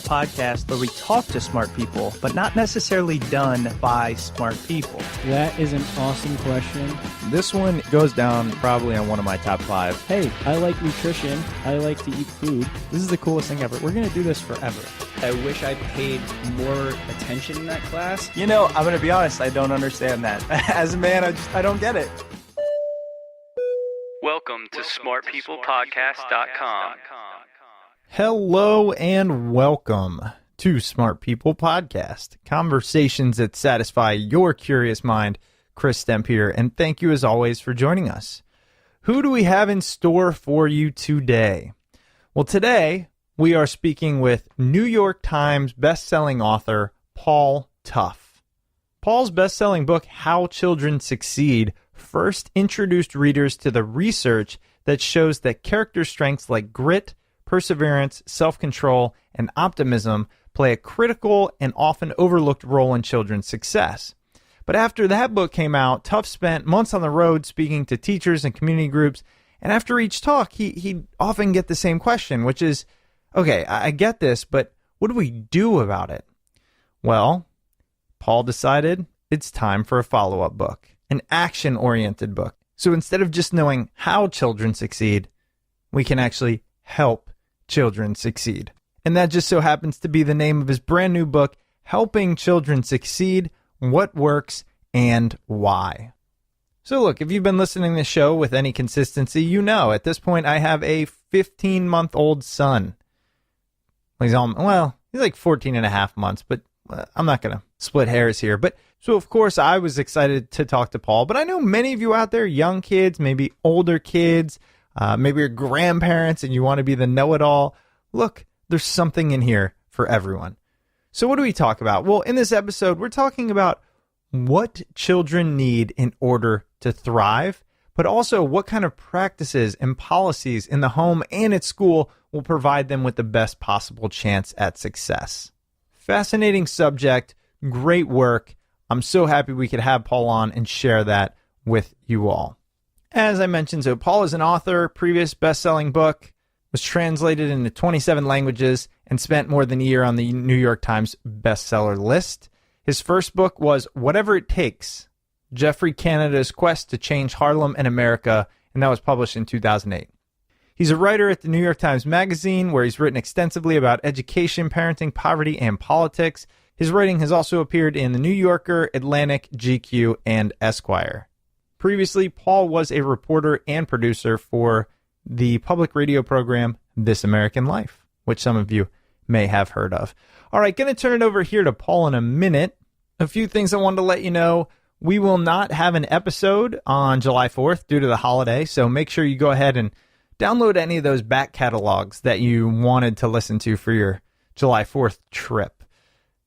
podcast where we talk to smart people, but not necessarily done by smart people. That is an awesome question. This one goes down probably on one of my top 5. Hey, I like nutrition. I like to eat food. This is the coolest thing ever. We're going to do this forever. I wish I paid more attention in that class. You know, I'm going to be honest, I don't understand that. As a man, I don't get it. Welcome to smartpeoplepodcast.com. Hello and welcome to Smart People Podcast, conversations that satisfy your curious mind. Chris Stemp here, and thank you as always for joining us. Who do we have in store for you today? Well, today we are speaking with New York Times bestselling author Paul Tough. Paul's bestselling book, How Children Succeed, first introduced readers to the research that shows that character strengths like grit, perseverance, self-control, and optimism play a critical and often overlooked role in children's success. But after that book came out, Tough spent months on the road speaking to teachers and community groups, and after each talk, he'd often get the same question, which is, okay, I get this, but what do we do about it? Well, Paul decided it's time for a follow-up book, an action-oriented book. So instead of just knowing how children succeed, we can actually help children succeed. And that just so happens to be the name of his brand new book, Helping Children Succeed, What Works and Why. So look, if you've been listening to this show with any consistency, you know at this point I have a 15-month-old son. He's like 14 and a half months, but I'm not going to split hairs here. But so, of course, I was excited to talk to Paul, but I know many of you out there, young kids, maybe older kids, maybe your grandparents, and you want to be the know-it-all. Look, there's something in here for everyone. So what do we talk about? Well, in this episode, we're talking about what children need in order to thrive, but also what kind of practices and policies in the home and at school will provide them with the best possible chance at success. Fascinating subject, great work. I'm so happy we could have Paul on and share that with you all. As I mentioned, so Paul is an author, previous best-selling book, was translated into 27 languages, and spent more than a year on the New York Times bestseller list. His first book was Whatever It Takes, Geoffrey Canada's Quest to Change Harlem and America, and that was published in 2008. He's a writer at the New York Times Magazine, where he's written extensively about education, parenting, poverty, and politics. His writing has also appeared in The New Yorker, Atlantic, GQ, and Esquire. Previously, Paul was a reporter and producer for the public radio program This American Life, which some of you may have heard of. All right, going to turn it over here to Paul in a minute. A few things I wanted to let you know. We will not have an episode on July 4th due to the holiday, so make sure you go ahead and download any of those back catalogs that you wanted to listen to for your July 4th trip.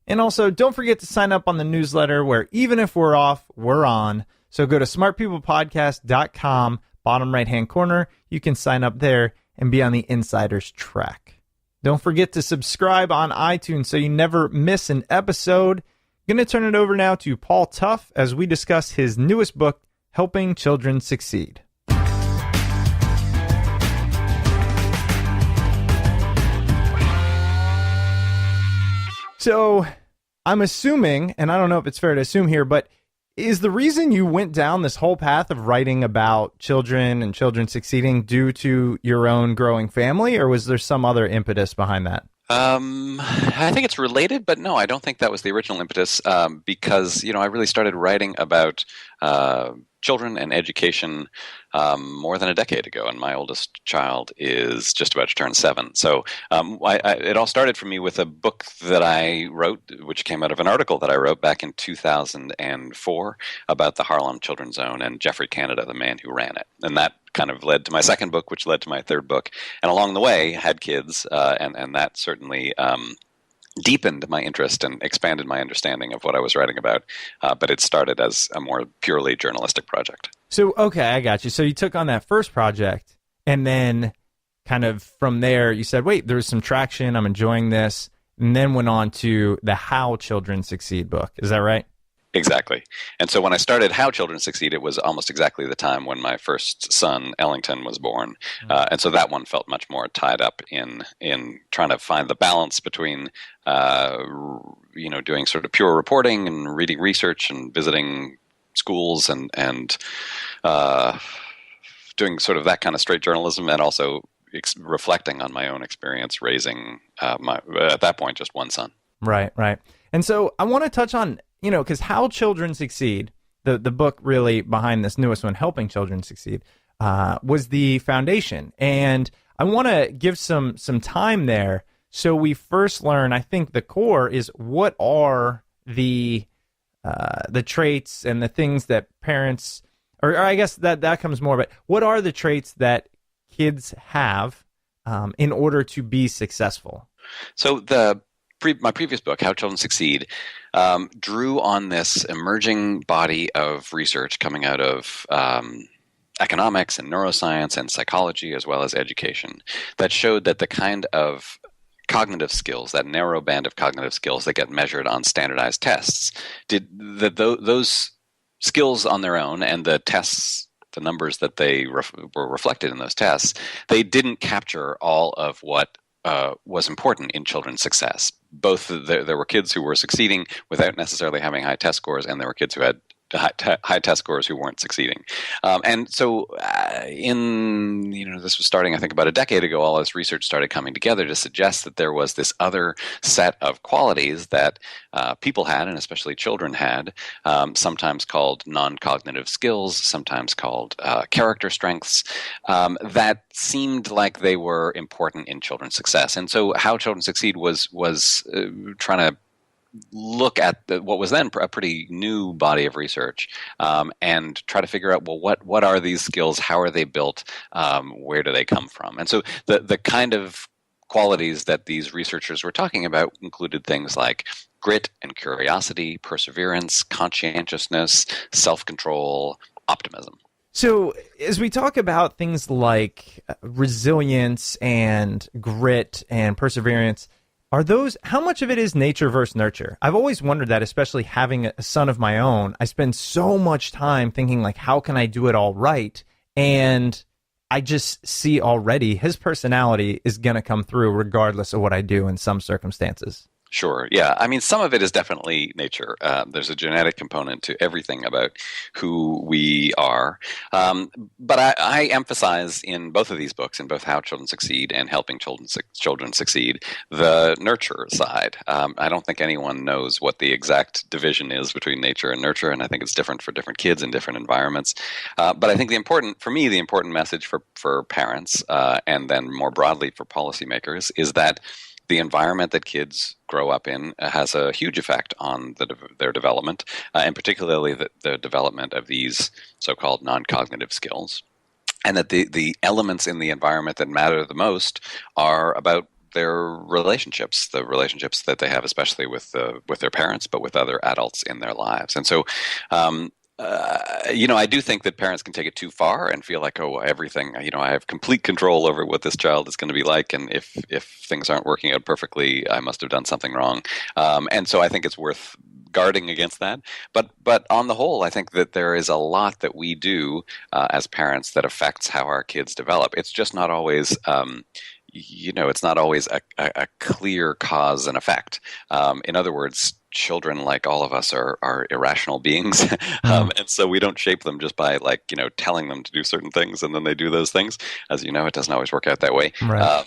And also, don't forget to sign up on the newsletter where even if we're off, we're on. So go to smartpeoplepodcast.com, bottom right-hand corner. You can sign up there and be on the insider's track. Don't forget to subscribe on iTunes so you never miss an episode. I'm going to turn it over now to Paul Tough as we discuss his newest book, Helping Children Succeed. So I'm assuming, and I don't know if it's fair to assume here, but is the reason you went down this whole path of writing about children and children succeeding due to your own growing family, or was there some other impetus behind that? I think it's related, but no, I don't think that was the original impetus because, I really started writing about children and education more than a decade ago, and my oldest child is just about to turn 7. So it all started for me with a book that I wrote, which came out of an article that I wrote back in 2004 about the Harlem Children's Zone and Geoffrey Canada, the man who ran it. And that kind of led to my second book, which led to my third book. And along the way, had kids, and that certainly deepened my interest and expanded my understanding of what I was writing about. But it started as a more purely journalistic project. So, okay, I got you. So you took on that first project, and then kind of from there, you said, wait, there's some traction, I'm enjoying this, and then went on to the How Children Succeed book. Is that right? Exactly. And so when I started How Children Succeed, it was almost exactly the time when my first son, Ellington, was born. And so that one felt much more tied up in trying to find the balance between, doing sort of pure reporting and reading research and visiting schools and doing sort of that kind of straight journalism, and also reflecting on my own experience raising my at that point just one son. Right, right. And so I want to touch on, because How Children Succeed, the book really behind this newest one, Helping Children Succeed, was the foundation. And I want to give some time there. So we first learn, I think the core is, what are the traits and the things that parents, or I guess that comes more, but what are the traits that kids have in order to be successful? So my previous book, How Children Succeed, drew on this emerging body of research coming out of economics and neuroscience and psychology, as well as education, that showed that the kind of cognitive skills, that narrow band of cognitive skills that get measured on standardized tests, those skills on their own, and the tests, the numbers that they were reflected in those tests, they didn't capture all of what was important in children's success. Both there were kids who were succeeding without necessarily having high test scores, and there were kids who had high test scores who weren't succeeding. And so this was starting, I think, about a decade ago. All this research started coming together to suggest that there was this other set of qualities that people had, and especially children had, sometimes called non-cognitive skills, sometimes called character strengths, that seemed like they were important in children's success. And so How Children Succeed was trying to look at what was then a pretty new body of research, and try to figure out, well, what are these skills? How are they built? Where do they come from? And so the kind of qualities that these researchers were talking about included things like grit and curiosity, perseverance, conscientiousness, self-control, optimism. So as we talk about things like resilience and grit and perseverance, how much of it is nature versus nurture? I've always wondered that, especially having a son of my own. I spend so much time thinking, like, how can I do it all right? And I just see already his personality is going to come through regardless of what I do in some circumstances. Sure. Yeah. I mean, some of it is definitely nature. There's a genetic component to everything about who we are. But I emphasize in both of these books, in both How Children Succeed and Helping Children Succeed, the nurture side. I don't think anyone knows what the exact division is between nature and nurture, and I think it's different for different kids in different environments. But I think the important message for parents, and then more broadly for policymakers, is that the environment that kids grow up in has a huge effect on their development, and particularly the development of these so-called non-cognitive skills. And that the elements in the environment that matter the most are about their relationships, the relationships that they have, especially with their parents, but with other adults in their lives. And so, I do think that parents can take it too far and feel like, oh, everything, I have complete control over what this child is going to be like, and if things aren't working out perfectly, I must have done something wrong. And so I think it's worth guarding against that. But on the whole, I think that there is a lot that we do as parents that affects how our kids develop. It's just not always it's not always a clear cause and effect. In other words, children, like all of us, are irrational beings, and so we don't shape them just by telling them to do certain things and then they do those things. As you know, it doesn't always work out that way. Right.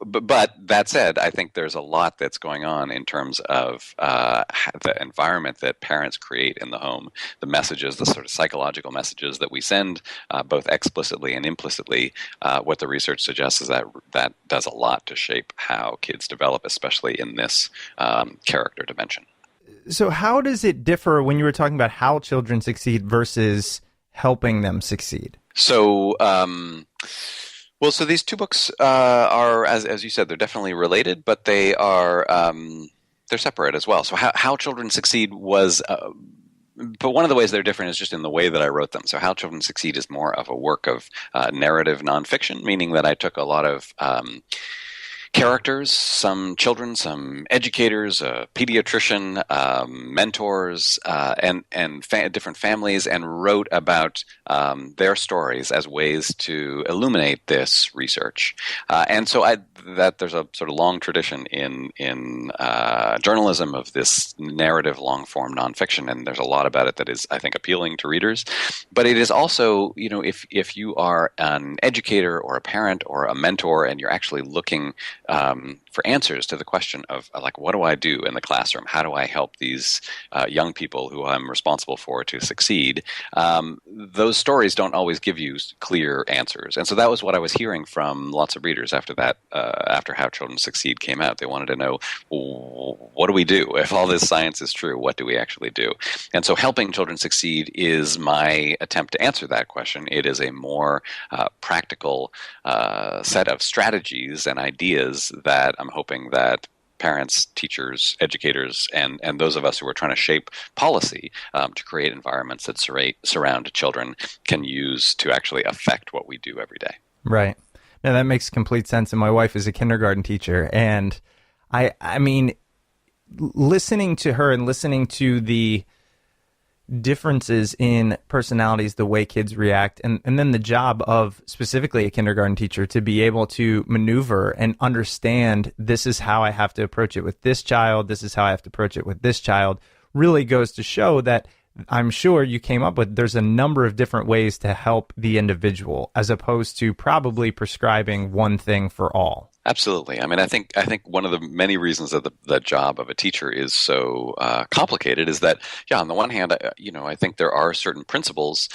But that said, I think there's a lot that's going on in terms of the environment that parents create in the home, the messages, the sort of psychological messages that we send, both explicitly and implicitly. What the research suggests is that does a lot to shape how kids develop, especially in this character dimension. So how does it differ when you were talking about How Children Succeed versus Helping Them Succeed? So, so these two books are, as you said, they're definitely related, but they are they're separate as well. So How Children Succeed was, but one of the ways they're different is just in the way that I wrote them. So How Children Succeed is more of a work of narrative nonfiction, meaning that I took a lot of characters, some children, some educators, a pediatrician, mentors, and different families, and wrote about their stories as ways to illuminate this research. And so there's a sort of long tradition in journalism of this narrative, long-form nonfiction, and there's a lot about it that is, I think, appealing to readers. But it is also, if you are an educator or a parent or a mentor, and you're actually looking for answers to the question of, like, what do I do in the classroom? How do I help these young people who I'm responsible for to succeed? Those stories don't always give you clear answers. And so that was what I was hearing from lots of readers after that, after How Children Succeed came out. They wanted to know, what do we do? If all this science is true, what do we actually do? And so helping children succeed is my attempt to answer that question. It is a more practical set of strategies and ideas that I'm hoping that parents, teachers, educators, and those of us who are trying to shape policy to create environments that surround children can use to actually affect what we do every day. Right. Now that makes complete sense. And my wife is a kindergarten teacher, and I mean, listening to her and listening to the differences in personalities, the way kids react, and then the job of specifically a kindergarten teacher to be able to maneuver and understand, this is how I have to approach it with this child, this is how I have to approach it with this child, really goes to show that I'm sure you came up with, there's a number of different ways to help the individual, as opposed to probably prescribing one thing for all. Absolutely. I mean, I think one of the many reasons that the job of a teacher is so complicated is that, on the one hand, I think there are certain principles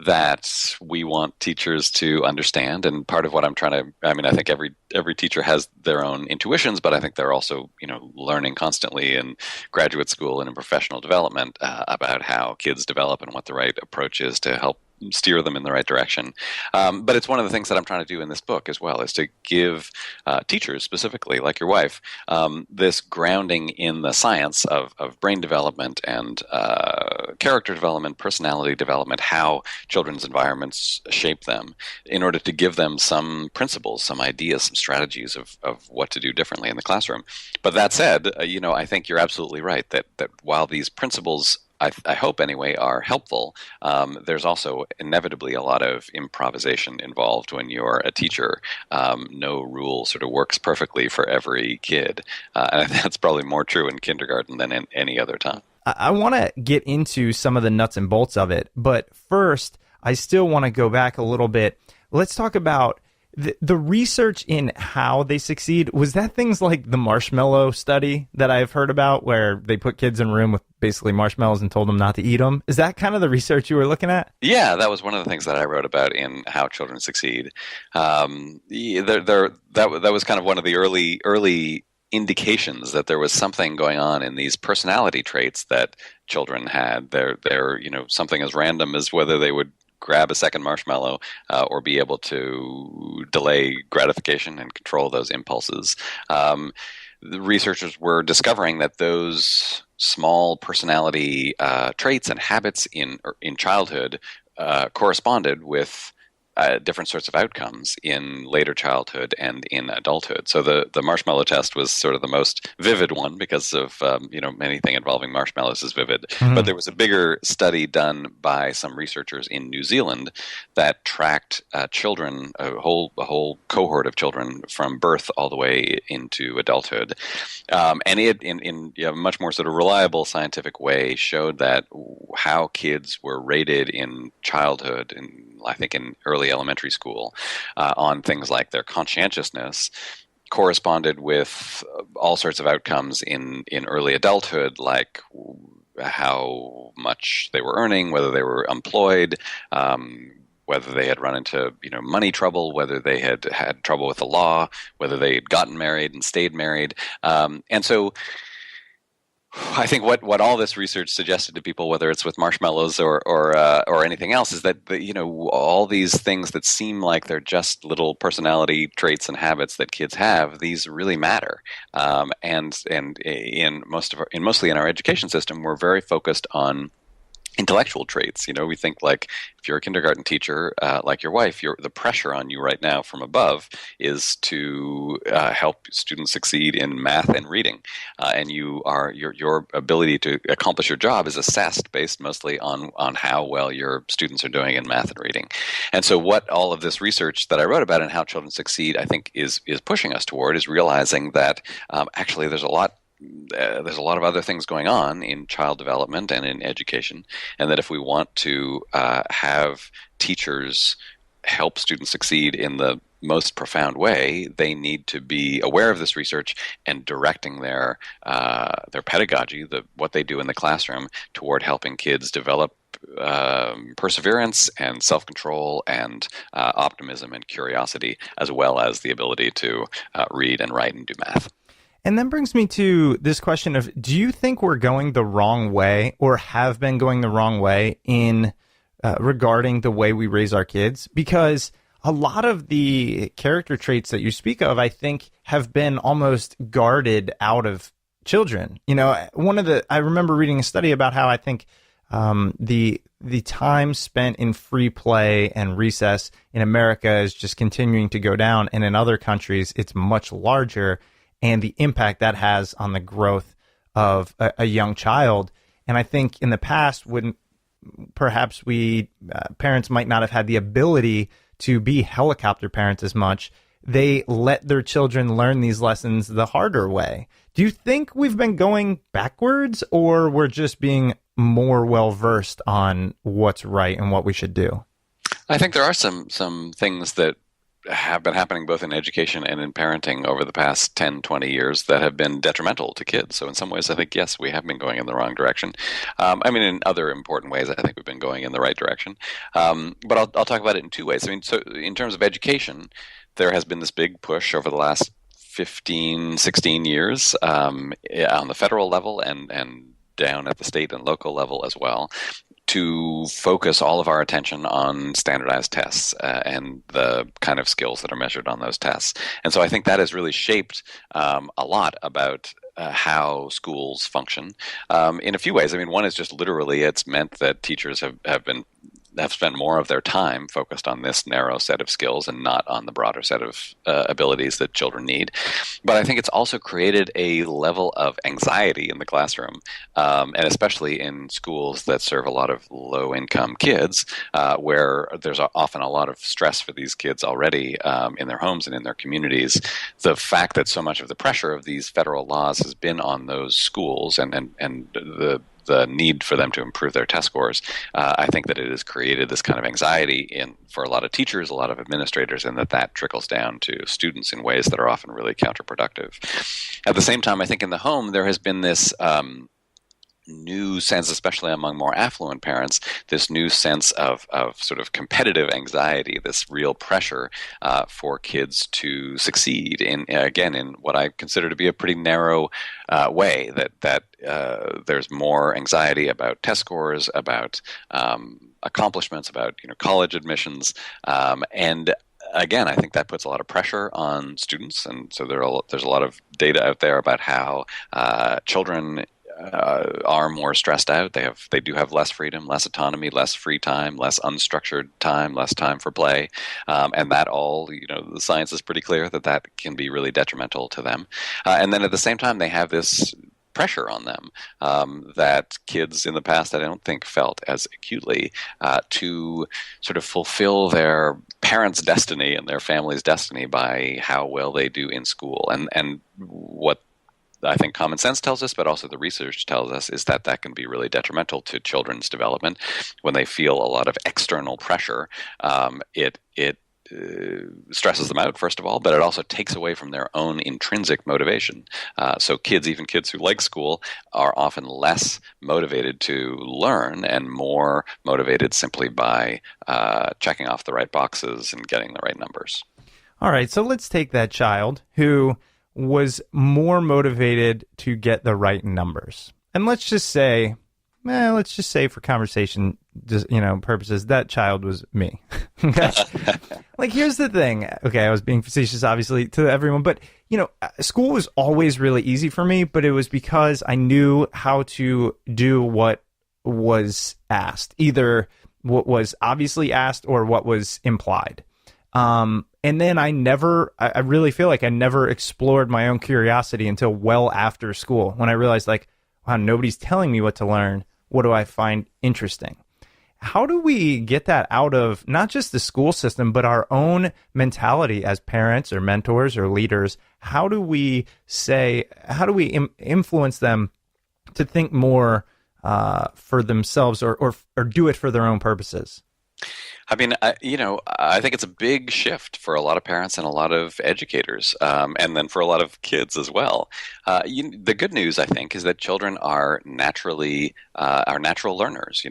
that we want teachers to understand, and part of what I'm trying to, I think every teacher has their own intuitions, but I think they're also, learning constantly in graduate school and in professional development about how kids develop and what the right approach is to help steer them in the right direction. But it's one of the things that I'm trying to do in this book as well, is to give teachers specifically, like your wife, this grounding in the science of brain development and character development, personality development, how children's environments shape them, in order to give them some principles, some ideas, some strategies of what to do differently in the classroom. But that said, I think you're absolutely right that while these principles, I hope anyway, are helpful, there's also inevitably a lot of improvisation involved when you're a teacher. No rule sort of works perfectly for every kid. And that's probably more true in kindergarten than in any other time. I want to get into some of the nuts and bolts of it, but first, I still want to go back a little bit. Let's talk about the research in how they succeed. Was that things like the marshmallow study that I've heard about, where they put kids in a room with basically marshmallows and told them not to eat them? Is that kind of the research you were looking at? Yeah, that was one of the things that I wrote about in How Children Succeed. That was kind of one of the early indications that there was something going on in these personality traits that children had. They're something as random as whether they would grab a second marshmallow or be able to delay gratification and control those impulses. The researchers were discovering that those small personality traits and habits in childhood corresponded with different sorts of outcomes in later childhood and in adulthood. So the marshmallow test was sort of the most vivid one because of anything involving marshmallows is vivid. Mm-hmm. But there was a bigger study done by some researchers in New Zealand that tracked children, a whole cohort of children from birth all the way into adulthood, and it in a much more sort of reliable scientific way showed that how kids were rated in childhood and I think in early elementary school on things like their conscientiousness corresponded with all sorts of outcomes in early adulthood, like how much they were earning, whether they were employed, whether they had run into money trouble, whether they had had trouble with the law, whether they had gotten married and stayed married. And so I think what all this research suggested to people, whether it's with marshmallows or anything else, is that all these things that seem like they're just little personality traits and habits that kids have, these really matter. And mostly in our education system, we're very focused on intellectual traits. We think like if you're a kindergarten teacher, like your wife, the pressure on you right now from above is to help students succeed in math and reading, and your ability to accomplish your job is assessed based mostly on how well your students are doing in math and reading. And so, what all of this research that I wrote about and how children succeed, I think, is pushing us toward is realizing that actually there's a lot of other things going on in child development and in education, and that if we want to have teachers help students succeed in the most profound way, they need to be aware of this research and directing their pedagogy, what they do in the classroom, toward helping kids develop perseverance and self-control and optimism and curiosity, as well as the ability to read and write and do math. And that brings me to this question of, do you think we're going the wrong way or have been going the wrong way in regarding the way we raise our kids? Because a lot of the character traits that you speak of, I think, have been almost guarded out of children. I remember reading a study about how I think the time spent in free play and recess in America is just continuing to go down, and in other countries it's much larger, and the impact that has on the growth of a young child. And I think in the past, when perhaps parents might not have had the ability to be helicopter parents as much, they let their children learn these lessons the harder way. Do you think we've been going backwards, or we're just being more well-versed on what's right and what we should do? I think there are some things that have been happening both in education and in parenting over the past 10, 20 years that have been detrimental to kids. So in some ways, I think, yes, we have been going in the wrong direction. In other important ways, I think we've been going in the right direction. But I'll talk about it in two ways. So in terms of education, there has been this big push over the last 15, 16 years on the federal level and down at the state and local level as well, to focus all of our attention on standardized tests and the kind of skills that are measured on those tests. And so I think that has really shaped a lot about how schools function in a few ways. One is just literally it's meant that teachers have spent more of their time focused on this narrow set of skills and not on the broader set of abilities that children need. But I think it's also created a level of anxiety in the classroom, and especially in schools that serve a lot of low-income kids, where there's often a lot of stress for these kids already in their homes and in their communities. The fact that so much of the pressure of these federal laws has been on those schools and the need for them to improve their test scores, I think that it has created this kind of anxiety for a lot of teachers, a lot of administrators, and that trickles down to students in ways that are often really counterproductive. At the same time, I think in the home there has been this new sense, especially among more affluent parents, this new sense of sort of competitive anxiety, this real pressure for kids to succeed in what I consider to be a pretty narrow way, that there's more anxiety about test scores, about accomplishments, about college admissions, and again, I think that puts a lot of pressure on students, and so there's a lot of data out there about how children are more stressed out. They do have less freedom, less autonomy, less free time, less unstructured time, less time for play, and that all, the science is pretty clear that can be really detrimental to them. And then at the same time, they have this pressure on them that kids in the past I don't think felt as acutely to sort of fulfill their parents' destiny and their family's destiny by how well they do in school. And what I think common sense tells us, but also the research tells us, is that can be really detrimental to children's development when they feel a lot of external pressure. It stresses them out, first of all, but it also takes away from their own intrinsic motivation. So even kids who like school are often less motivated to learn and more motivated simply by checking off the right boxes and getting the right numbers. All right, so let's take that child who was more motivated to get the right numbers. And let's just say for conversation, purposes, that child was me. Okay. Like, here's the thing. Okay, I was being facetious, obviously, to everyone, but school was always really easy for me, but it was because I knew how to do what was asked, either what was obviously asked or what was implied. And then I really feel like I never explored my own curiosity until well after school, when I realized, like, wow, nobody's telling me what to learn. What do I find interesting? How do we get that out of not just the school system, but our own mentality as parents or mentors or leaders? How do we influence them to think more for themselves or do it for their own purposes? I mean, I think it's a big shift for a lot of parents and a lot of educators, and then for a lot of kids as well. The good news, I think, is that children are natural learners.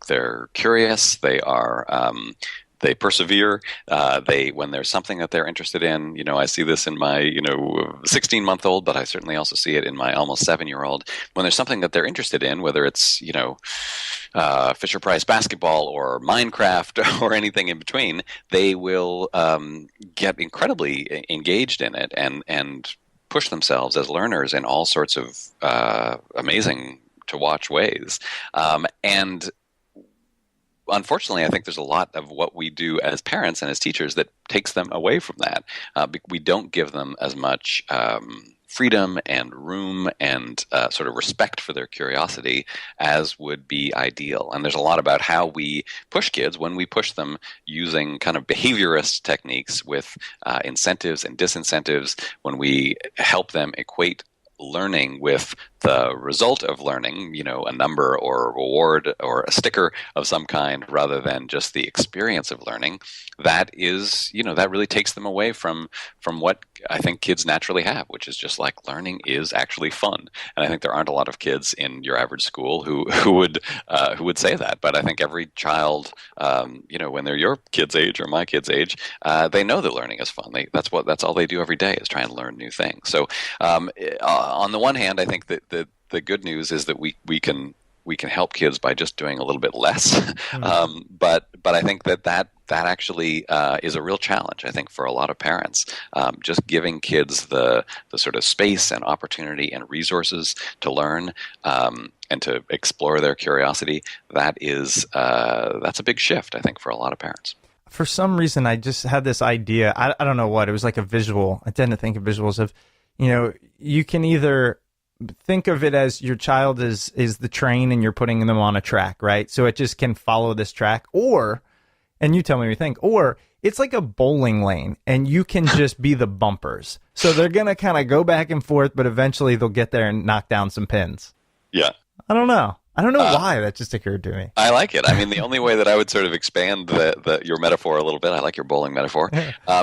They're curious. They persevere. When there's something that they're interested in, I see this in my 16-month-old, but I certainly also see it in my almost 7-year-old. When there's something that they're interested in, whether it's Fisher Price basketball or Minecraft or anything in between, they will get incredibly engaged in it and push themselves as learners in all sorts of amazing to watch ways. And unfortunately, I think there's a lot of what we do as parents and as teachers that takes them away from that. We don't give them as much freedom and room and sort of respect for their curiosity as would be ideal. And there's a lot about how we push kids when we push them using kind of behaviorist techniques with incentives and disincentives, when we help them equate learning with the result of learning, a number or a reward or a sticker of some kind, rather than just the experience of learning. That is, that really takes them away from what I think kids naturally have, which is just like learning is actually fun. And I think there aren't a lot of kids in your average school who would say that. But I think every child, when they're your kid's age or my kid's age, they know that learning is fun. That's all they do every day is try and learn new things. So on the one hand, I think that the good news is that we can help kids by just doing a little bit less. But I think that actually is a real challenge, I think, for a lot of parents. Just giving kids the sort of space and opportunity and resources to learn and to explore their curiosity, that's a big shift, I think, for a lot of parents. For some reason, I just had this idea. I don't know what. It was like a visual. I tend to think of visuals of, you can either think of it as your child is the train and you're putting them on a track, right? So it just can follow this track, and you tell me what you think, or it's like a bowling lane and you can just be the bumpers. So they're going to kind of go back and forth, but eventually they'll get there and knock down some pins. Yeah. I don't know why that just occurred to me. I like it. I mean, the only way that I would sort of expand your metaphor a little bit, I like your bowling metaphor,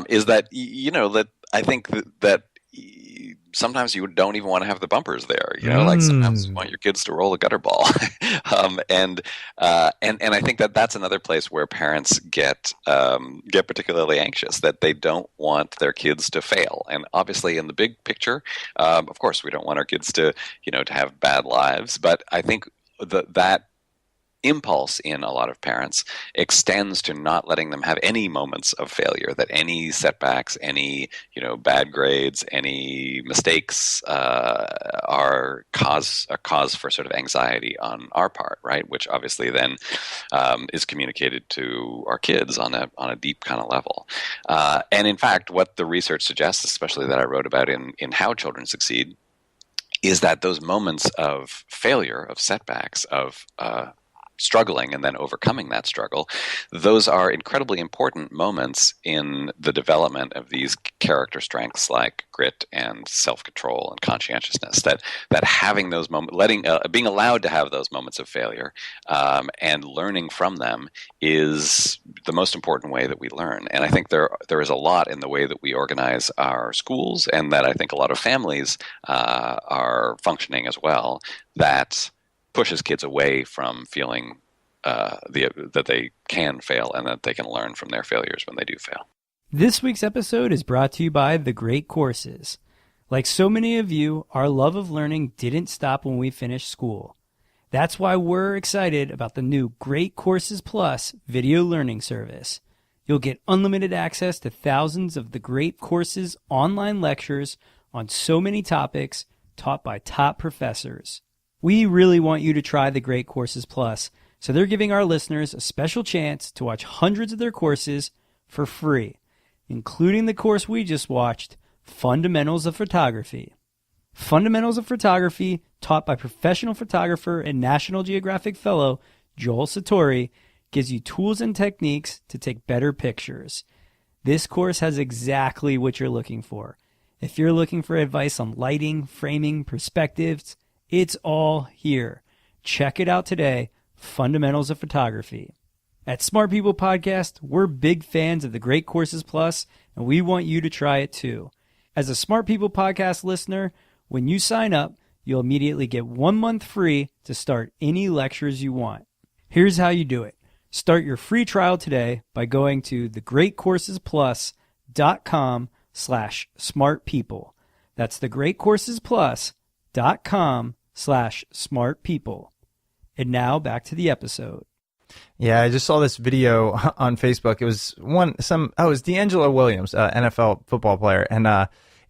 is that, that I think that sometimes you don't even want to have the bumpers there, like sometimes you want your kids to roll a gutter ball. And I think that's another place where parents get particularly anxious, that they don't want their kids to fail. And obviously in the big picture, of course, we don't want our kids to have bad lives. But I think that impulse in a lot of parents extends to not letting them have any moments of failure, that any setbacks, any bad grades, any mistakes are a cause for sort of anxiety on our part, right? Which obviously then is communicated to our kids on a deep kind of level. And in fact, what the research suggests, especially that I wrote about in How Children Succeed, is that those moments of failure, of setbacks, of struggling and then overcoming that struggle, those are incredibly important moments in the development of these character strengths like grit and self-control and conscientiousness. That having those moments, being allowed to have those moments of failure and learning from them is the most important way that we learn. And I think there is a lot in the way that we organize our schools, and that I think a lot of families are functioning as well, that pushes kids away from feeling that they can fail and that they can learn from their failures when they do fail. This week's episode is brought to you by The Great Courses. Like so many of you, our love of learning didn't stop when we finished school. That's why we're excited about the new Great Courses Plus video learning service. You'll get unlimited access to thousands of The Great Courses online lectures on so many topics taught by top professors. We really want you to try the Great Courses Plus, so they're giving our listeners a special chance to watch hundreds of their courses for free, including the course we just watched, Fundamentals of Photography. Fundamentals of Photography, taught by professional photographer and National Geographic fellow Joel Satori, gives you tools and techniques to take better pictures. This course has exactly what you're looking for. If you're looking for advice on lighting, framing, perspectives, it's all here. Check it out today, Fundamentals of Photography. At Smart People Podcast, we're big fans of the Great Courses Plus, and we want you to try it too. As a Smart People Podcast listener, when you sign up, you'll immediately get 1 month free to start any lectures you want. Here's how you do it. Start your free trial today by going to thegreatcoursesplus.com/smartpeople. That's thegreatcoursesplus.com/smartpeople. And now back to the episode. Yeah, I just saw this video on Facebook. It was it was D'Angelo Williams, NFL football player,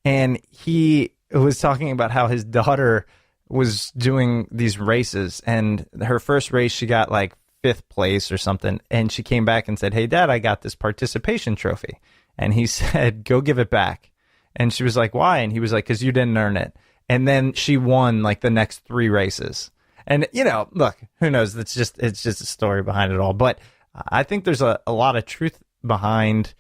and he was talking about how his daughter was doing these races, and her first race she got like 5th place or something, and she came back and said, "Hey, Dad, I got this participation trophy," and he said, "Go give it back," and she was like, "Why?" And he was like, "'Cause you didn't earn it," and then she won like the next 3 races. And, look, who knows? It's just a story behind it all. But I think there's a lot of truth behind,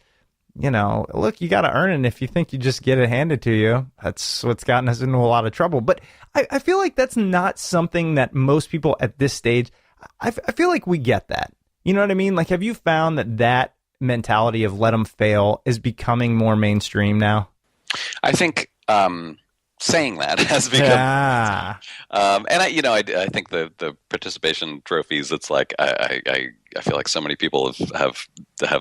look, you got to earn it. And if you think you just get it handed to you, that's what's gotten us into a lot of trouble. But I feel like that's not something that most people at this stage, I feel like we get that. You know what I mean? Like, have you found that mentality of let them fail is becoming more mainstream now? I think saying that has become, and I think the participation trophies. It's like I feel like so many people have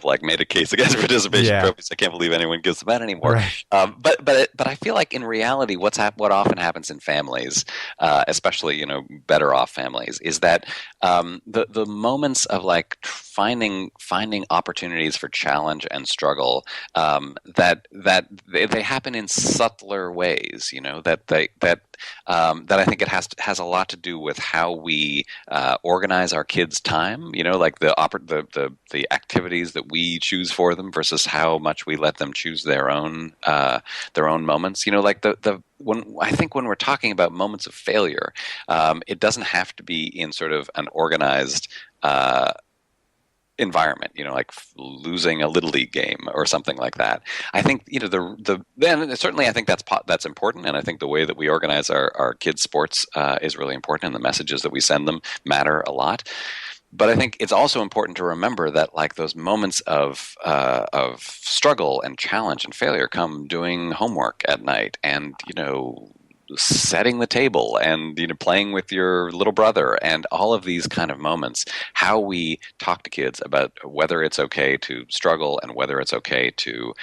like made a case against participation trophies. I can't believe anyone gives them out anymore. Right. But I feel like in reality, what often happens in families, especially better off families, is that the moments of like finding opportunities for challenge and struggle, that they happen in subtler ways. That I think it has a lot to do with how we organize our kids' time. Like the activities that we choose for them versus how much we let them choose their own moments. Like when we're talking about moments of failure, it doesn't have to be in sort of an organized environment, like losing a little league game or something like that. I think then certainly I think that's important, and I think the way that we organize our kids' sports is really important, and the messages that we send them matter a lot. But I think it's also important to remember that like those moments of struggle and challenge and failure come doing homework at night, and setting the table, and playing with your little brother, and all of these kind of moments. How we talk to kids about whether it's okay to struggle and whether it's okay to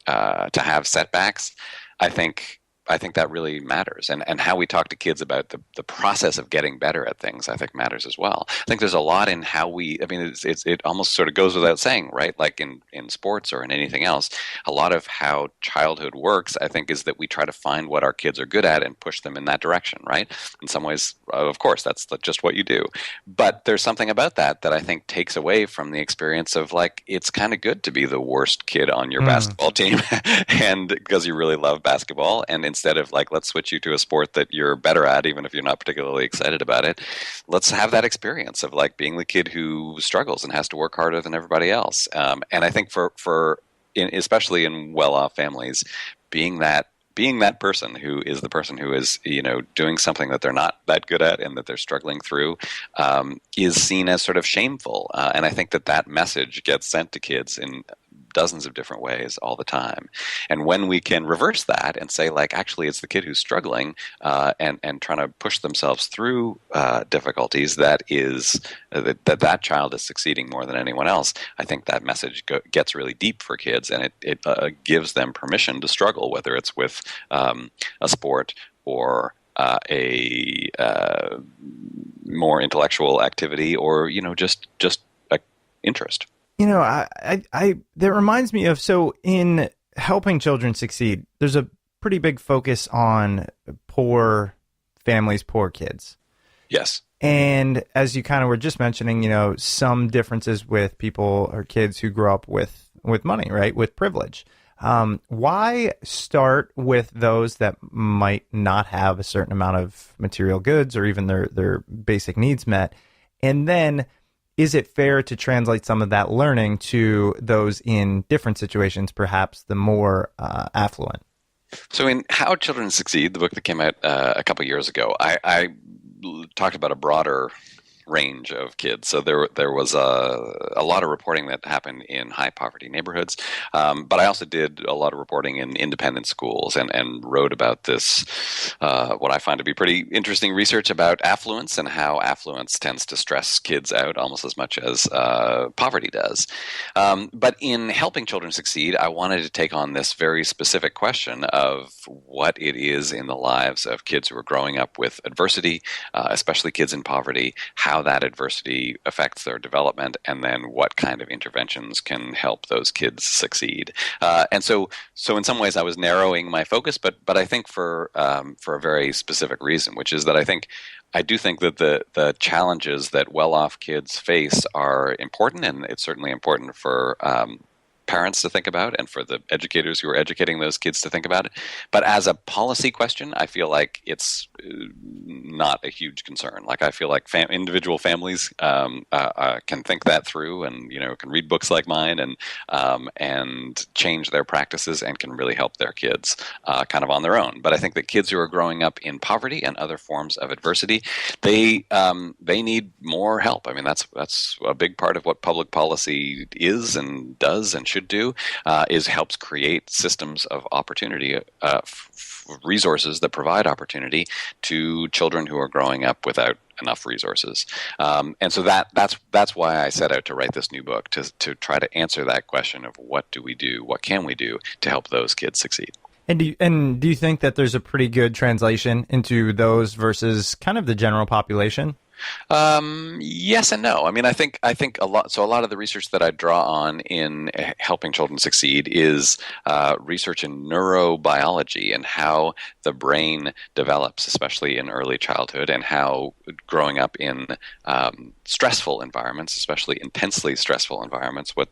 have setbacks, I think that really matters, and how we talk to kids about the process of getting better at things, I think matters as well. I think there's a lot in how it almost sort of goes without saying, right? Like in sports or in anything else, a lot of how childhood works, I think, is that we try to find what our kids are good at and push them in that direction, right? In some ways, of course, that's just what you do. But there's something about that I think takes away from the experience of like, it's kind of good to be the worst kid on your basketball team, and because you really love basketball, and instead of like, let's switch you to a sport that you're better at, even if you're not particularly excited about it, let's have that experience of like being the kid who struggles and has to work harder than everybody else. And I think especially in well-off families, being that person who is the person who is doing something that they're not that good at and that they're struggling through, is seen as sort of shameful. And I think that message gets sent to kids in dozens of different ways all the time. And when we can reverse that and say, like, actually it's the kid who's struggling and trying to push themselves through difficulties, that child is succeeding more than anyone else, I think that message gets really deep for kids, and it gives them permission to struggle, whether it's with a sport or a more intellectual activity, or just a interest. That reminds me of, so in helping children succeed, there's a pretty big focus on poor families, poor kids. Yes. And as you kind of were just mentioning, some differences with people or kids who grew up with money, right? With privilege. Why start with those that might not have a certain amount of material goods or even their basic needs met? And then is it fair to translate some of that learning to those in different situations, perhaps the more affluent? So in How Children Succeed, the book that came out a couple years ago, I talked about a broader range of kids. So there was a lot of reporting that happened in high poverty neighborhoods, but I also did a lot of reporting in independent schools and wrote about this, what I find to be pretty interesting research about affluence and how affluence tends to stress kids out almost as much as poverty does. But in Helping Children Succeed, I wanted to take on this very specific question of what it is in the lives of kids who are growing up with adversity, especially kids in poverty, how that adversity affects their development, and then what kind of interventions can help those kids succeed. And so in some ways I was narrowing my focus, but I think for a very specific reason, which is that I do think that the challenges that well-off kids face are important, and it's certainly important for parents to think about and for the educators who are educating those kids to think about it. But as a policy question, I feel like it's not a huge concern. Like I feel like individual families can think that through, and can read books like mine and change their practices and can really help their kids kind of on their own. But I think that kids who are growing up in poverty and other forms of adversity, they need more help. I mean, that's a big part of what public policy is and does and should do, is helps create systems of opportunity, resources that provide opportunity to children who are growing up without enough resources. And so that's why I set out to write this new book, to try to answer that question of what do we do, what can we do to help those kids succeed. And do you think that there's a pretty good translation into those versus kind of the general population? Yes and no. I mean, I think a lot of the research that I draw on in Helping Children Succeed is research in neurobiology and how the brain develops, especially in early childhood, and how growing up in stressful environments, especially intensely stressful environments, what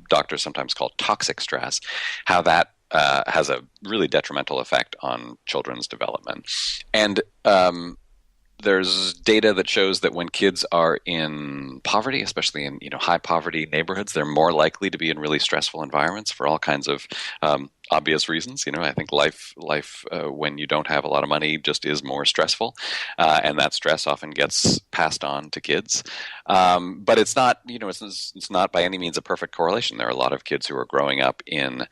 doctors sometimes call toxic stress, how that has a really detrimental effect on children's development. And there's data that shows that when kids are in poverty, especially in high poverty neighborhoods, they're more likely to be in really stressful environments for all kinds of obvious reasons. I think life when you don't have a lot of money just is more stressful, and that stress often gets passed on to kids. But it's not it's not by any means a perfect correlation. There are a lot of kids who are growing up in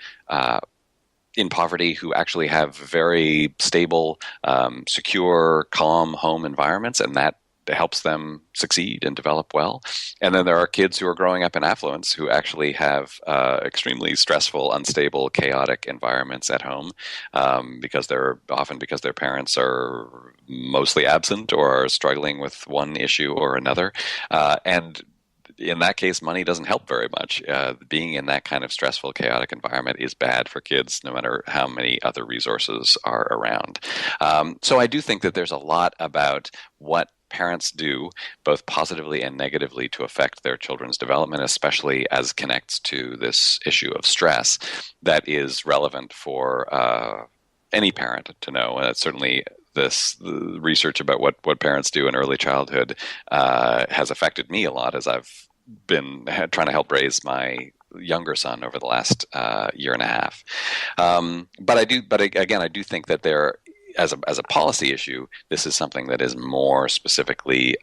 poverty who actually have very stable, secure, calm home environments, and that helps them succeed and develop well. And then there are kids who are growing up in affluence who actually have extremely stressful, unstable, chaotic environments at home because their parents are mostly absent or are struggling with one issue or another. And in that case, money doesn't help very much. Being in that kind of stressful, chaotic environment is bad for kids, no matter how many other resources are around. So I do think that there's a lot about what parents do, both positively and negatively, to affect their children's development, especially as connects to this issue of stress, that is relevant for any parent to know. And it's certainly the research about what parents do in early childhood has affected me a lot as I've been trying to help raise my younger son over the last year and a half. But I do think that there, as a policy issue, this is something that is more specifically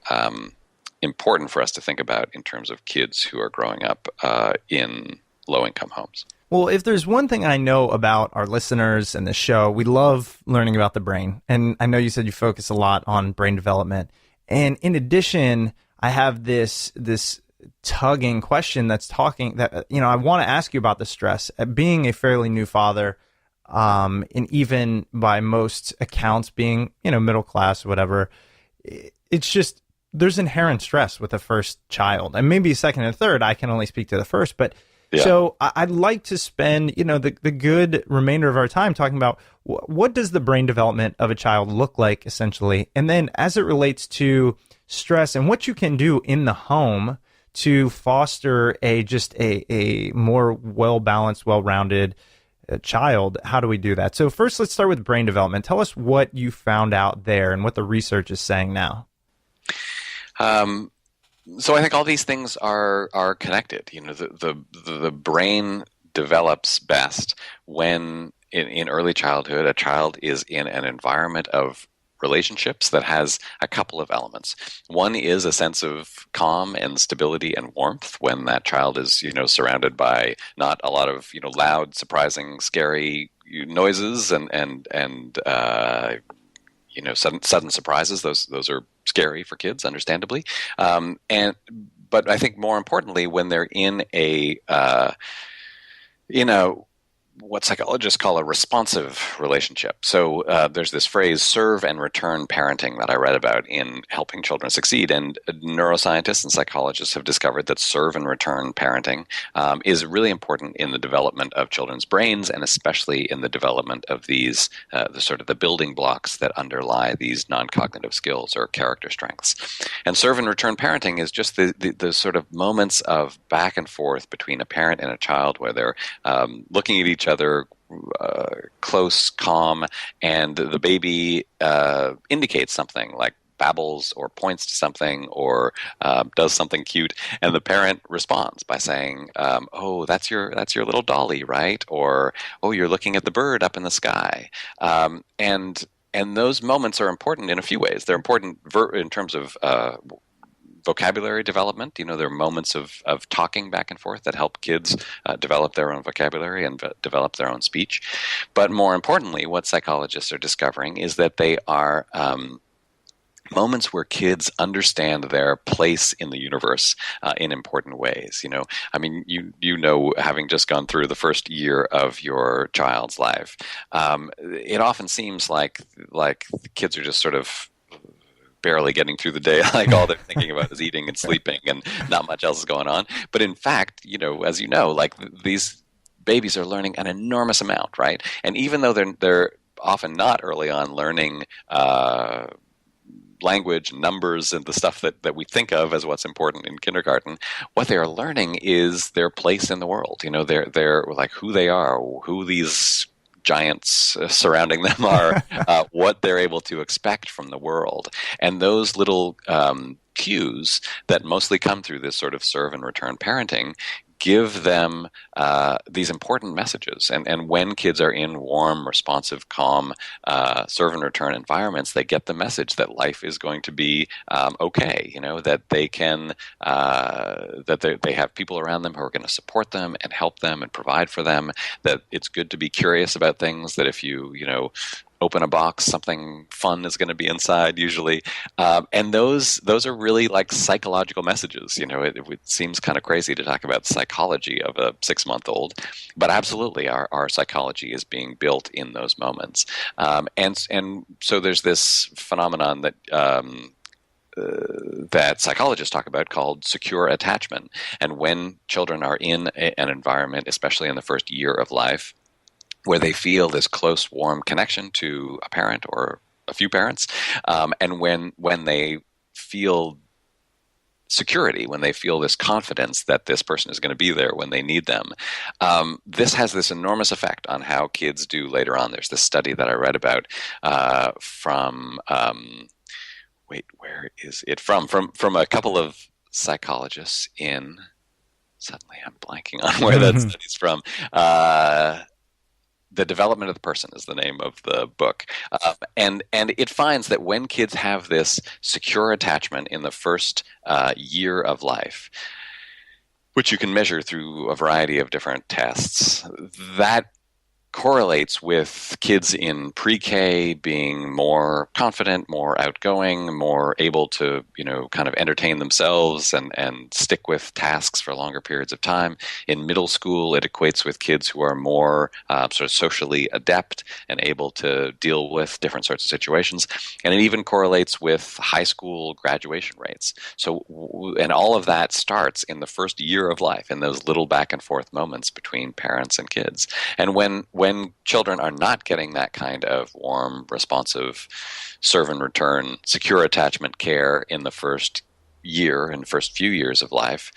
important for us to think about in terms of kids who are growing up in low-income homes. Well, if there's one thing I know about our listeners and the show, we love learning about the brain. And I know you said you focus a lot on brain development. And in addition, I have this tugging question I want to ask you about the stress. Being a fairly new father, and even by most accounts being, middle class, whatever, it's just, there's inherent stress with the first child. And maybe second and third, I can only speak to the first, but Yeah. So I'd like to spend, the good remainder of our time talking about what does the brain development of a child look like, essentially, and then as it relates to stress and what you can do in the home to foster a more well-balanced, well-rounded child. How do we do that? So first, let's start with brain development. Tell us what you found out there and what the research is saying now. So I think all these things are connected. The brain develops best when in early childhood a child is in an environment of relationships that has a couple of elements. One is a sense of calm and stability and warmth when that child is, surrounded by not a lot of, loud, surprising, scary noises and sudden surprises. Those are scary for kids, understandably. But I think more importantly, when they're in what psychologists call a responsive relationship. So there's this phrase, serve and return parenting, that I read about in Helping Children Succeed. And neuroscientists and psychologists have discovered that serve and return parenting is really important in the development of children's brains, and especially in the development of these, the building blocks that underlie these non-cognitive skills or character strengths. And serve and return parenting is just the sort of moments of back and forth between a parent and a child where they're looking at each other close, calm, and the baby indicates something like babbles or points to something or does something cute, and the parent responds by saying, "Oh, that's your little dolly, right?" Or, "Oh, you're looking at the bird up in the sky." And those moments are important in a few ways. They're important in terms of vocabulary development. There are moments of talking back and forth that help kids develop their own vocabulary and develop their own speech. But more importantly, what psychologists are discovering is that they are moments where kids understand their place in the universe in important ways. Having just gone through the first year of your child's life, it often seems like kids are just sort of barely getting through the day. Like all they're thinking about is eating and sleeping, and not much else is going on. But in fact, as you know, like these babies are learning an enormous amount, right? And even though they're often not early on learning language, numbers, and the stuff that we think of as what's important in kindergarten, what they are learning is their place in the world. They're like who they are, who these giants surrounding them are, what they're able to expect from the world. And those little cues that mostly come through this sort of serve and return parenting give them these important messages. And when kids are in warm, responsive, calm, serve and return environments, they get the message that life is going to be okay. That they can, that they have people around them who are going to support them and help them and provide for them. That it's good to be curious about things. That if you open a box, something fun is going to be inside usually. And those are really like psychological messages. It seems kind of crazy to talk about the psychology of a 6-month-old, but absolutely our psychology is being built in those moments. And so there's this phenomenon that psychologists talk about called secure attachment. And when children are in an environment, especially in the first year of life, where they feel this close, warm connection to a parent or a few parents, and when they feel security, when they feel this confidence that this person is going to be there when they need them, this has this enormous effect on how kids do later on. There's this study that I read about from where is it from? From a couple of psychologists in. Suddenly, I'm blanking on where that study's from. The Development of the Person is the name of the book. And it finds that when kids have this secure attachment in the first year of life, which you can measure through a variety of different tests, that correlates with kids in pre-K being more confident, more outgoing, more able to, kind of entertain themselves and stick with tasks for longer periods of time. In middle school, it equates with kids who are more sort of socially adept and able to deal with different sorts of situations. And it even correlates with high school graduation rates. So, and all of that starts in the first year of life, in those little back and forth moments between parents and kids. And when children are not getting that kind of warm, responsive, serve and return, secure attachment care in the first year and first few years of life,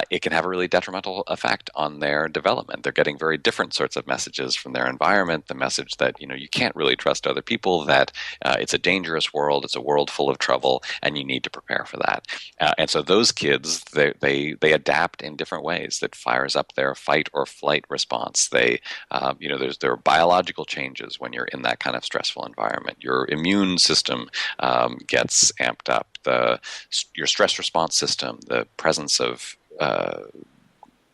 it can have a really detrimental effect on their development. They're getting very different sorts of messages from their environment. The message that you can't really trust other people, that it's a dangerous world, it's a world full of trouble, and you need to prepare for that. And so those kids, they adapt in different ways that fires up their fight or flight response. There are biological changes when you're in that kind of stressful environment. Your immune system gets amped up. Your stress response system, the presence of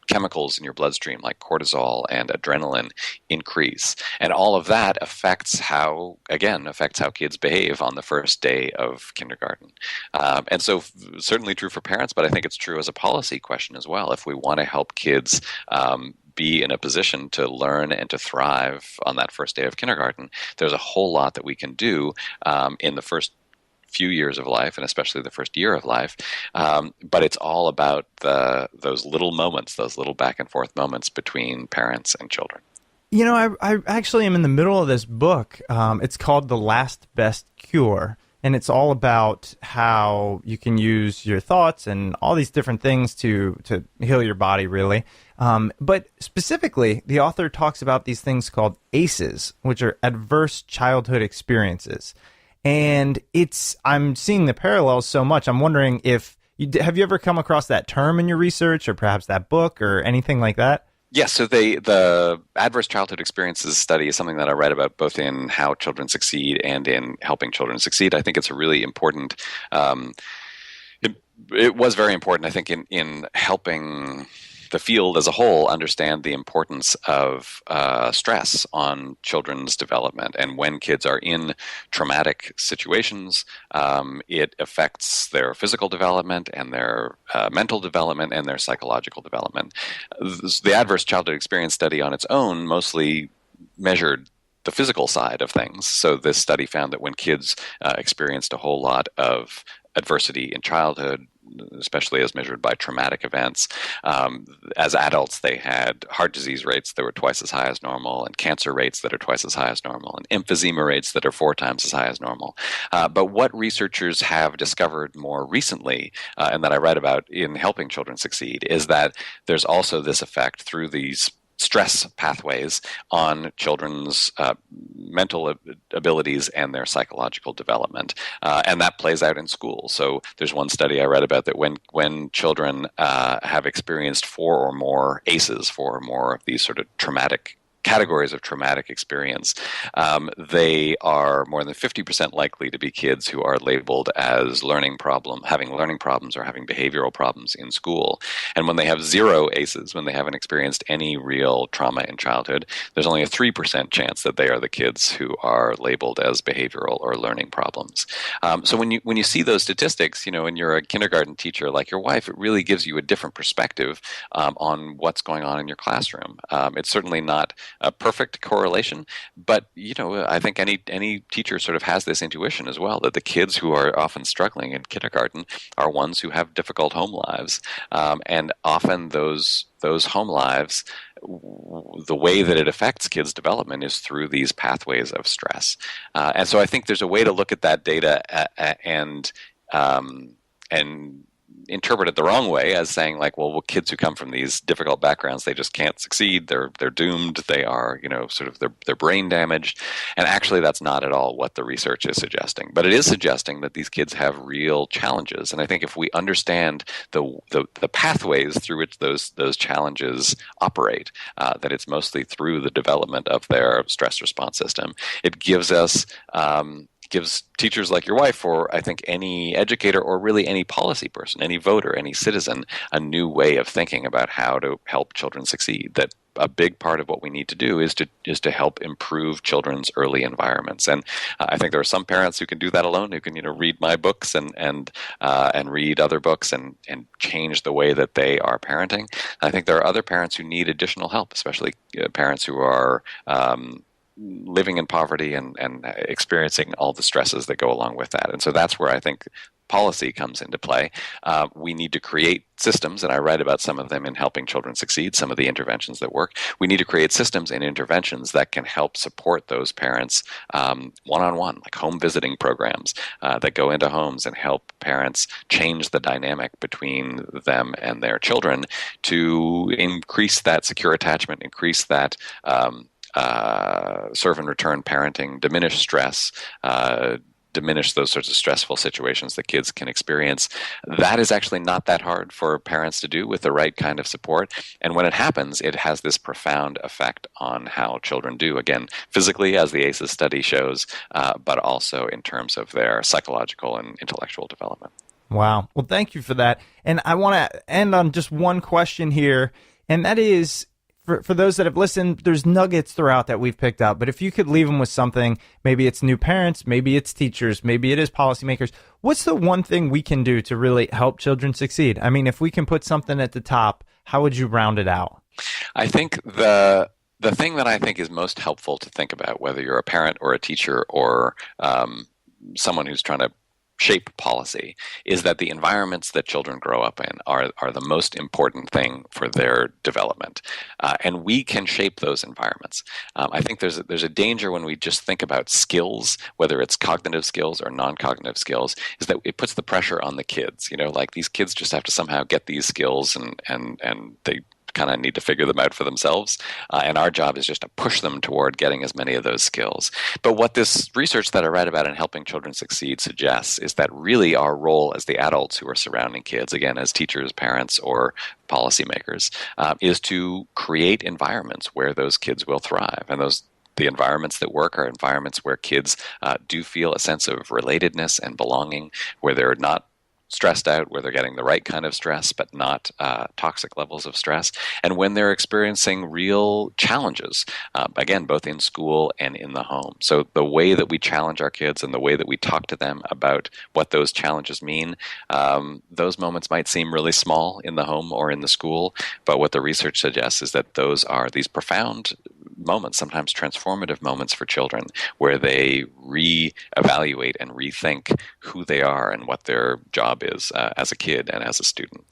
chemicals in your bloodstream like cortisol and adrenaline increase. And all of that affects how kids behave on the first day of kindergarten. And so certainly true for parents, but I think it's true as a policy question as well. If we want to help kids be in a position to learn and to thrive on that first day of kindergarten, there's a whole lot that we can do in the first few years of life, and especially the first year of life. But it's all about those little moments, those little back and forth moments between parents and children. I actually am in the middle of this book. It's called The Last Best Cure, and it's all about how you can use your thoughts and all these different things to heal your body, really. But specifically, the author talks about these things called ACEs, which are adverse childhood experiences. And I'm seeing the parallels so much. I'm wondering have you ever come across that term in your research, or perhaps that book or anything like that? Yes, so the adverse childhood experiences study is something that I write about both in How Children Succeed and in Helping Children Succeed. I think it's a really important, it was very important, I think, in helping the field as a whole understand the importance of stress on children's development. And when kids are in traumatic situations, it affects their physical development and their mental development and their psychological development. The Adverse Childhood Experience study on its own mostly measured the physical side of things. So this study found that when kids experienced a whole lot of adversity in childhood, especially as measured by traumatic events, as adults they had heart disease rates that were twice as high as normal, and cancer rates that are twice as high as normal, and emphysema rates that are 4 times as high as normal. But what researchers have discovered more recently, and that I write about in Helping Children Succeed, is that there's also this effect through these stress pathways on children's mental abilities and their psychological development. And that plays out in school. So there's one study I read about that when children have experienced 4 or more ACEs, 4 or more of these sort of categories of traumatic experience, they are more than 50% likely to be kids who are labeled as having learning problems or having behavioral problems in school. And when they have 0 ACEs, when they haven't experienced any real trauma in childhood, there's only a 3% chance that they are the kids who are labeled as behavioral or learning problems. So when you see those statistics, when you're a kindergarten teacher like your wife, it really gives you a different perspective on what's going on in your classroom. It's certainly not a perfect correlation, but I think any teacher sort of has this intuition as well, that the kids who are often struggling in kindergarten are ones who have difficult home lives, and often those home lives, the way that it affects kids' development is through these pathways of stress. And so I think there's a way to look at that data and interpret it the wrong way as saying well, kids who come from these difficult backgrounds, they just can't succeed. They're doomed. They are, sort of their brain damaged. And actually that's not at all what the research is suggesting. But it is suggesting that these kids have real challenges. And I think if we understand the pathways through which those challenges operate, that it's mostly through the development of their stress response system, it gives teachers like your wife, or I think any educator, or really any policy person, any voter, any citizen, a new way of thinking about how to help children succeed that a big part of what we need to do is to help improve children's early environments. And I think there are some parents who can do that alone, who can read my books and read other books and change the way that they are parenting. I think there are other parents who need additional help, especially parents who are living in poverty and experiencing all the stresses that go along with that. And so that's where I think policy comes into play. We need to create systems, and I write about some of them in Helping Children Succeed, some of the interventions that work. We need to create systems and interventions that can help support those parents one-on-one, like home visiting programs that go into homes and help parents change the dynamic between them and their children to increase that secure attachment, increase that serve and return parenting, diminish stress, diminish those sorts of stressful situations that kids can experience. That is actually not that hard for parents to do with the right kind of support. And when it happens, it has this profound effect on how children do, again, physically, as the ACEs study shows, but also in terms of their psychological and intellectual development. Wow. Well, thank you for that. And I want to end on just one question here, and that is, for those that have listened, there's nuggets throughout that we've picked up, but if you could leave them with something, maybe it's new parents, maybe it's teachers, maybe it is policymakers, what's the one thing we can do to really help children succeed? I mean, if we can put something at the top, how would you round it out? I think the thing that I think is most helpful to think about, whether you're a parent or a teacher or someone who's trying to shape policy, is that the environments that children grow up in are the most important thing for their development, and we can shape those environments. I think there's a danger when we just think about skills, whether it's cognitive skills or non-cognitive skills, is that it puts the pressure on the kids. Like these kids just have to somehow get these skills, and they kind of need to figure them out for themselves. And our job is just to push them toward getting as many of those skills. But what this research that I write about in Helping Children Succeed suggests is that really our role as the adults who are surrounding kids, again, as teachers, parents, or policymakers, is to create environments where those kids will thrive. And the environments that work are environments where kids do feel a sense of relatedness and belonging, where they're not stressed out, where they're getting the right kind of stress, but not toxic levels of stress, and when they're experiencing real challenges, again, both in school and in the home. So the way that we challenge our kids and the way that we talk to them about what those challenges mean, those moments might seem really small in the home or in the school, but what the research suggests is that those are these profound moments, sometimes transformative moments for children, where they reevaluate and rethink who they are and what their job is as a kid and as a student.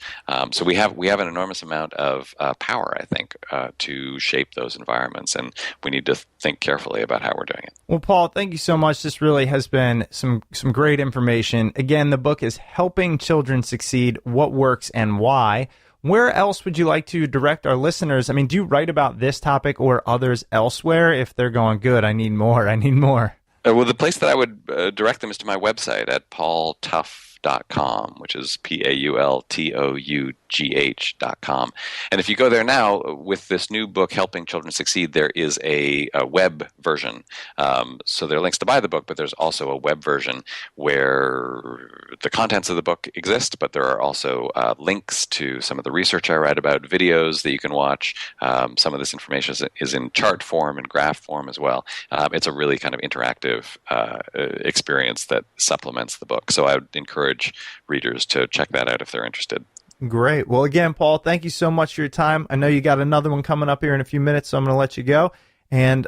So we have an enormous amount of power, I think, to shape those environments, and we need to think carefully about how we're doing it. Well, Paul, thank you so much. This really has been some great information. Again, the book is Helping Children Succeed: What Works and Why. Where else would you like to direct our listeners? I mean, do you write about this topic or others elsewhere if they're going, good, I need more? Well, the place that I would direct them is to my website at paultough.com, which is PAULTOUGH.com. And if you go there now, with this new book, Helping Children Succeed, there is a web version. So there are links to buy the book, but there's also a web version where the contents of the book exist, but there are also links to some of the research I write about, videos that you can watch. Some of this information is in chart form and graph form as well. It's a really kind of interactive experience that supplements the book. So I would encourage readers to check that out if they're interested. Great. Well, again, Paul, thank you so much for your time. I know you got another one coming up here in a few minutes, so I'm going to let you go. And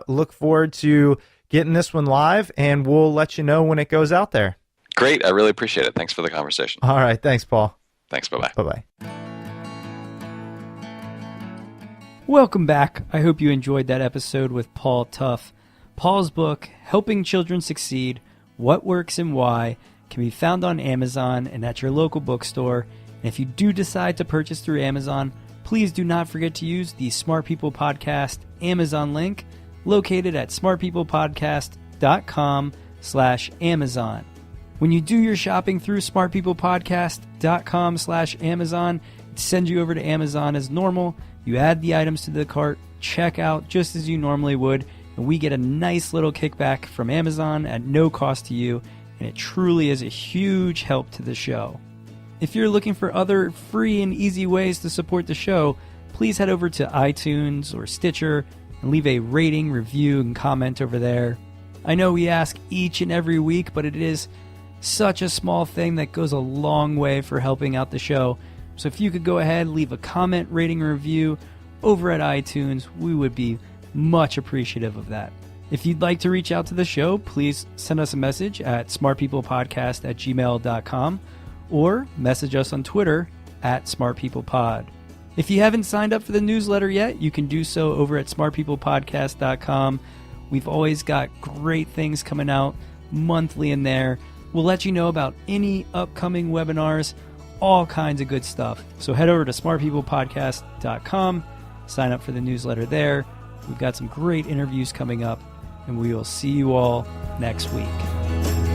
look forward to getting this one live, and we'll let you know when it goes out there. Great. I really appreciate it. Thanks for the conversation. All right. Thanks, Paul. Thanks. Bye-bye. Bye-bye. Welcome back. I hope you enjoyed that episode with Paul Tough. Paul's book, Helping Children Succeed: What Works and Why, can be found on Amazon and at your local bookstore. And if you do decide to purchase through Amazon, please do not forget to use the Smart People Podcast Amazon link located at smartpeoplepodcast.com/Amazon. When you do your shopping through smartpeoplepodcast.com/Amazon, it sends you over to Amazon as normal. You add the items to the cart, check out just as you normally would, and we get a nice little kickback from Amazon at no cost to you, and it truly is a huge help to the show. If you're looking for other free and easy ways to support the show, please head over to iTunes or Stitcher and leave a rating, review, and comment over there. I know we ask each and every week, but it is such a small thing that goes a long way for helping out the show. So if you could go ahead, leave a comment, rating, or review over at iTunes, we would be much appreciative of that. If you'd like to reach out to the show, please send us a message at smartpeoplepodcast@gmail.com or message us on Twitter at smartpeoplepod. If you haven't signed up for the newsletter yet, you can do so over at smartpeoplepodcast.com. We've always got great things coming out monthly in there. We'll let you know about any upcoming webinars, all kinds of good stuff. So head over to smartpeoplepodcast.com, sign up for the newsletter there. We've got some great interviews coming up, and we will see you all next week.